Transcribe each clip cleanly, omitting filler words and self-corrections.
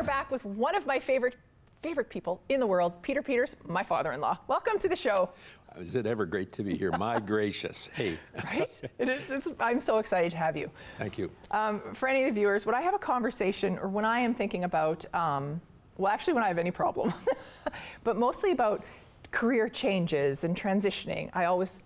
back with one of my favorite people in the world, Peter Peters, my father-in-law. Welcome to the show. Is it ever great to be here? My gracious. Hey. Right? I'm so excited to have you. Thank you. For any of the viewers, when I have a conversation or when I am thinking about, well, actually when I have any problem, but mostly about career changes and transitioning, I always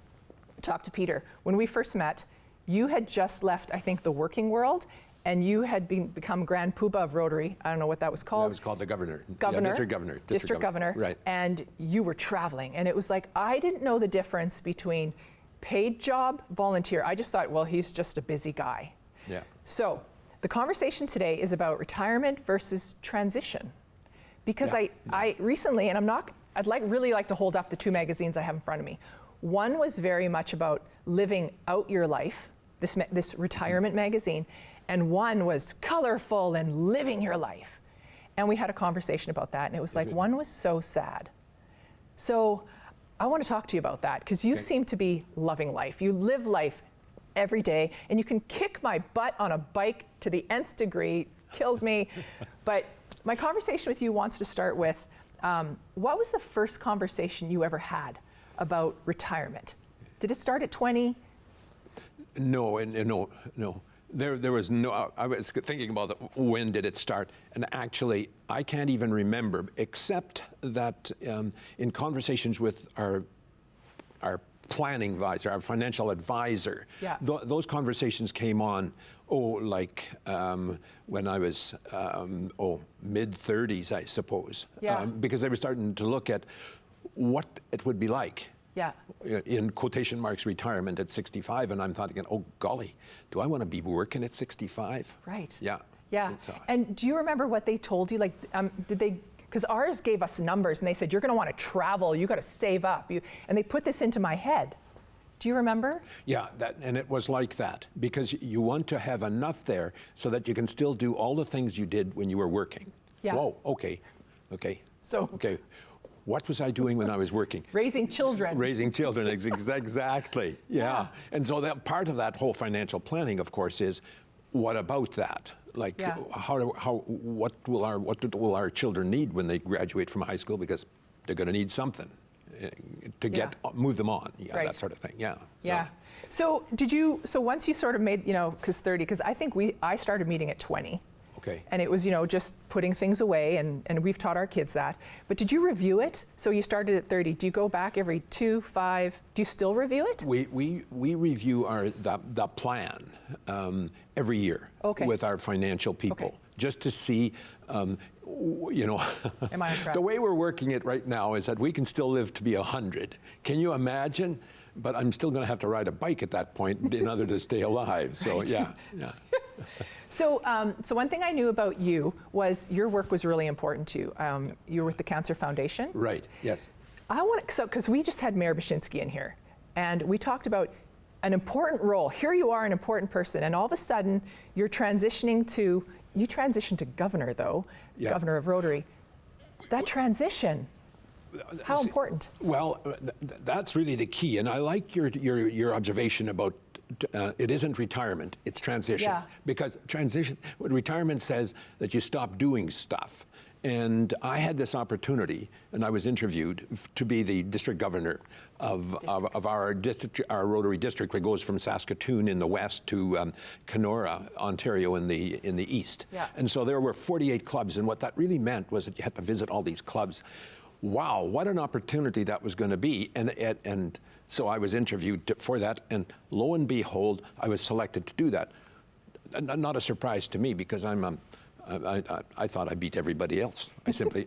talk to Peter. When we first met, you had just left, I think, the working world, and you had become Grand Poobah of Rotary. I don't know what that was called. That was called the governor. Governor. Yeah, district governor. District governor. Right. And you were traveling. And it was like, I didn't know the difference between paid job, volunteer. I just thought, well, he's just a busy guy. Yeah. So the conversation today is about retirement versus transition. Because I recently, and I'd really like to hold up the two magazines I have in front of me. One was very much about living out your life, this retirement magazine, and one was colorful and living your life. And we had a conversation about that, and it was like, one was so sad. So I want to talk to you about that, because you seem to be loving life. You live life every day, and you can kick my butt on a bike to the nth degree, kills me. But my conversation with you wants to start with, what was the first conversation you ever had about retirement? Did it start at 20? No. There was no, I was thinking about when did it start, and actually I can't even remember, except that in conversations with our planning advisor, our financial advisor, those conversations came on, when I was, mid-30s, I suppose, because they were starting to look at what it would be like. Yeah. In quotation marks, retirement at 65, and I'm thinking, oh golly, do I want to be working at 65? Right. Yeah. Yeah. And do you remember what they told you? Like, did they? Because ours gave us numbers, and they said you're going to want to travel, you got to save up, and they put this into my head. Do you remember? Yeah, and it was like that, because you want to have enough there so that you can still do all the things you did when you were working. Yeah. Whoa. Okay. So. Okay. What was I doing when I was working? Raising children. Raising children, exactly. Yeah. And so that part of that whole financial planning, of course, is what about that? Like, what will our children need when they graduate from high school? Because they're going to need something to move them on. Yeah, that sort of thing. Yeah. Yeah. So once you sort of made, because I think I started meeting at 20. Okay. And it was, just putting things away, and we've taught our kids that. But did you review it? So you started at 30. Do you go back every 2, 5? Do you still review it? We review the plan every year with our financial people, just to see, Am I on track? The way we're working it right now is that we can still live to be 100. Can you imagine? But I'm still going to have to ride a bike at that point in order to stay alive. So yeah. So one thing I knew about you was your work was really important to you. You were with the Cancer Foundation. Right, yes. Because we just had Mayor Bashinsky in here, and we talked about an important role. Here you are, an important person, and all of a sudden you transitioned to governor, though, governor of Rotary. That transition, how important? Well, that's really the key, and I like your observation about it isn't retirement, it's transition. Yeah. Because retirement says that you stop doing stuff. And I had this opportunity, and I was interviewed to be the district governor of our district, our Rotary district, which goes from Saskatoon in the west to Kenora, Ontario in the east. Yeah. And so there were 48 clubs, and what that really meant was that you had to visit all these clubs. Wow, what an opportunity that was going to be. And so I was interviewed for that, and lo and behold, I was selected to do that. Not a surprise to me, because I thought I beat everybody else. I simply,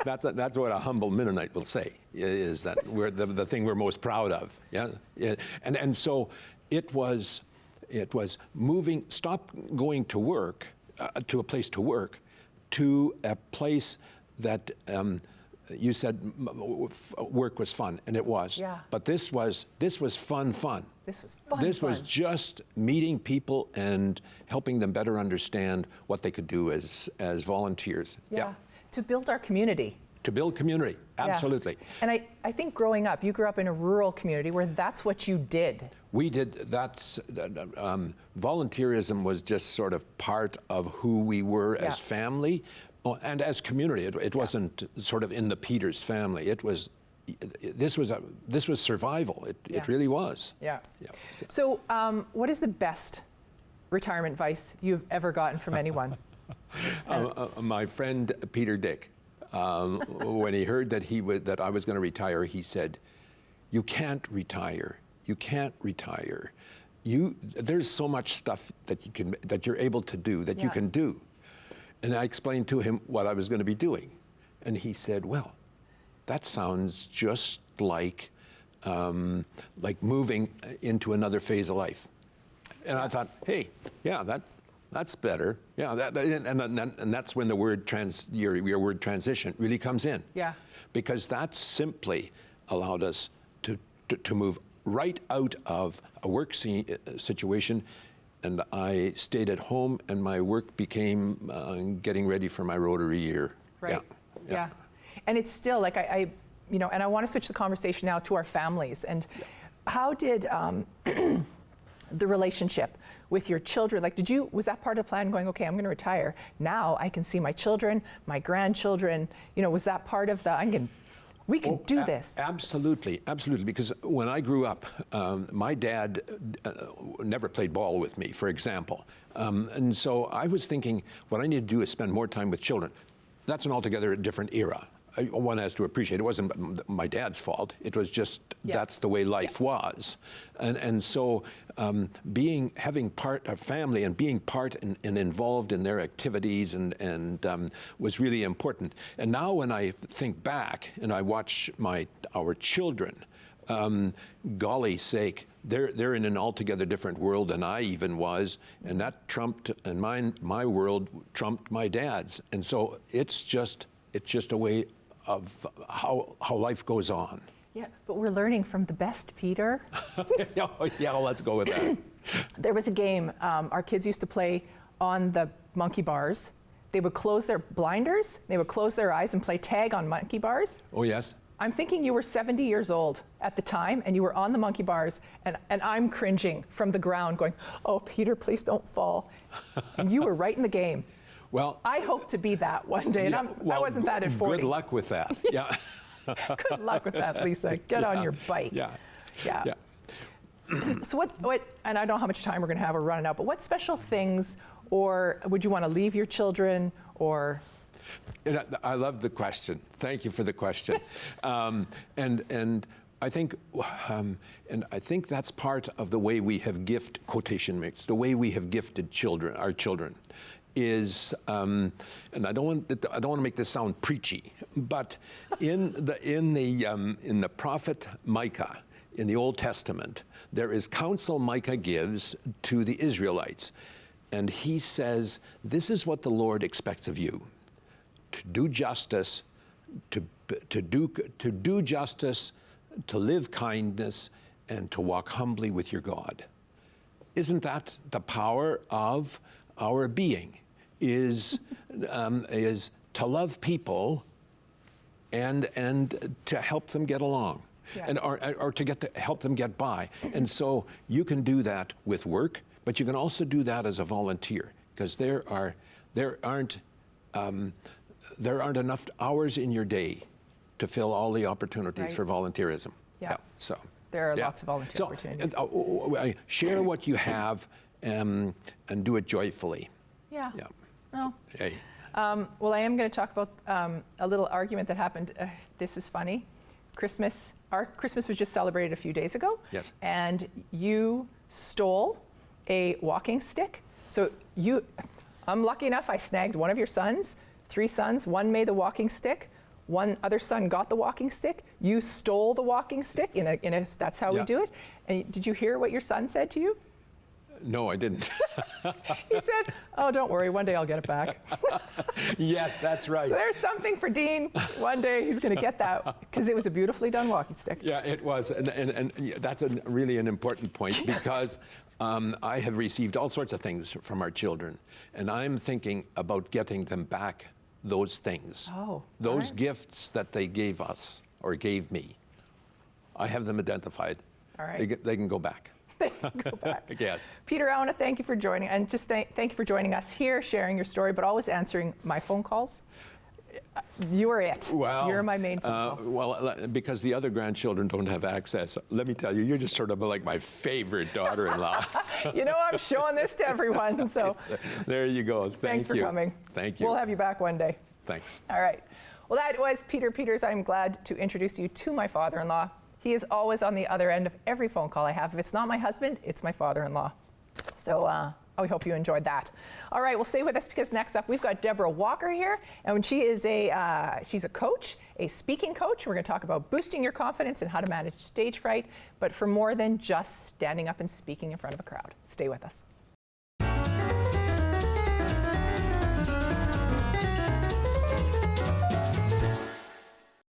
that's what a humble Mennonite will say, is that we're the thing we're most proud of. Yeah, and so it was moving, stop going to work, to a place to work, to a place that you said work was fun, and it was. Yeah. But this was fun. This was fun. This was just meeting people and helping them better understand what they could do as volunteers. Yeah. To build our community. to build community, absolutely. Yeah. And I think growing up, you grew up in a rural community where that's what you did. We did, volunteerism was just sort of part of who we were as family and as community. It wasn't sort of in the Peters family. This was survival. It really was. Yeah. So what is the best retirement advice you've ever gotten from anyone? My friend Peter Dick, when he heard that I was going to retire, he said, "You can't retire. You can't retire. There's so much stuff that you're able to do that you can do." And I explained to him what I was going to be doing, and he said, "Well, that sounds just like moving into another phase of life." And I thought, hey, yeah, that's better. Yeah, and that's when the word your word transition really comes in. Yeah. Because that simply allowed us to move right out of a work situation, and I stayed at home, and my work became getting ready for my Rotary year. Right. Yeah. And it's still like and I want to switch the conversation now to our families. And how did the relationship with your children, was that part of the plan going, okay, I'm going to retire. Now I can see my children, my grandchildren, was that part of we can do this? Absolutely, absolutely. Because when I grew up, my dad never played ball with me, for example. And so I was thinking, what I need to do is spend more time with children. That's an altogether different era. One has to appreciate it wasn't my dad's fault. It was just that's the way life was, and so having part of family and being part and involved in their activities and was really important. And now when I think back and I watch our children, golly sake, they're in an altogether different world than I even was, and that trumped, and my world trumped my dad's, and so it's just a way of how life goes on. Yeah, but we're learning from the best, Peter. Yeah, well, let's go with that. There was a game our kids used to play on the monkey bars. They would close their blinders, they would close their eyes and play tag on monkey bars. Oh, yes. I'm thinking you were 70 years old at the time, and you were on the monkey bars, and I'm cringing from the ground going, oh, Peter, please don't fall. And you were right in the game. Well, I hope to be that one day, and I wasn't that at 40. Good luck with that. Yeah. Good luck with that, Lisa. Get on your bike. Yeah. So what? And I don't know how much time we're going to have. We're running out. But what special things, or would you want to leave your children, or? I love the question. Thank you for the question. And I think, that's part of the way we have the way we have gifted our children. Is and I don't want to make this sound preachy, but in the prophet Micah in the Old Testament, there is counsel Micah gives to the Israelites, and he says, "This is what the Lord expects of you: to do justice, to do justice, to live kindness, and to walk humbly with your God." Isn't that the power of our being? Is to love people and to help them get along, and or to help them get by. And so you can do that with work, but you can also do that as a volunteer, because there aren't enough hours in your day to fill all the opportunities for volunteerism. So there are lots of volunteer opportunities. Share what you have and do it joyfully. Yeah. Well, hey. Well, I am going to talk about a little argument that happened. This is funny. Our Christmas was just celebrated a few days ago. Yes. And you stole a walking stick. So I'm lucky enough, I snagged one of your sons, 3 sons. One made the walking stick. One other son got the walking stick. You stole the walking stick. That's how we do it. And did you hear what your son said to you? No, I didn't. He said, oh, don't worry, one day I'll get it back. Yes, that's right. So there's something for Dean. One day he's going to get that, because it was a beautifully done walking stick. Yeah, it was. And that's really an important point, because I have received all sorts of things from our children, and I'm thinking about getting them back those things. Oh, those all right. gifts that they gave us or gave me. I have them identified. All right. They can go back. Go back. Yes. Peter, I want to thank you for joining, and just thank you for joining us here, sharing your story, but always answering my phone calls. You are it. Well, You're my main phone call. well, because the other grandchildren don't have access. Let me tell you, you're just sort of like my favorite daughter-in-law. You know, I'm showing this to everyone, so There you go. thanks for coming. Thank you. We'll have you back one day. Thanks. All right. Well, that was Peter Peters. I'm glad to introduce you to my father-in-law. He is always on the other end of every phone call I have. If it's not my husband, it's my father-in-law. So I hope you enjoyed that. All right, well, stay with us because next up we've got Deborah Walker here, and she is she's a coach, a speaking coach. We're going to talk about boosting your confidence and how to manage stage fright, but for more than just standing up and speaking in front of a crowd. Stay with us.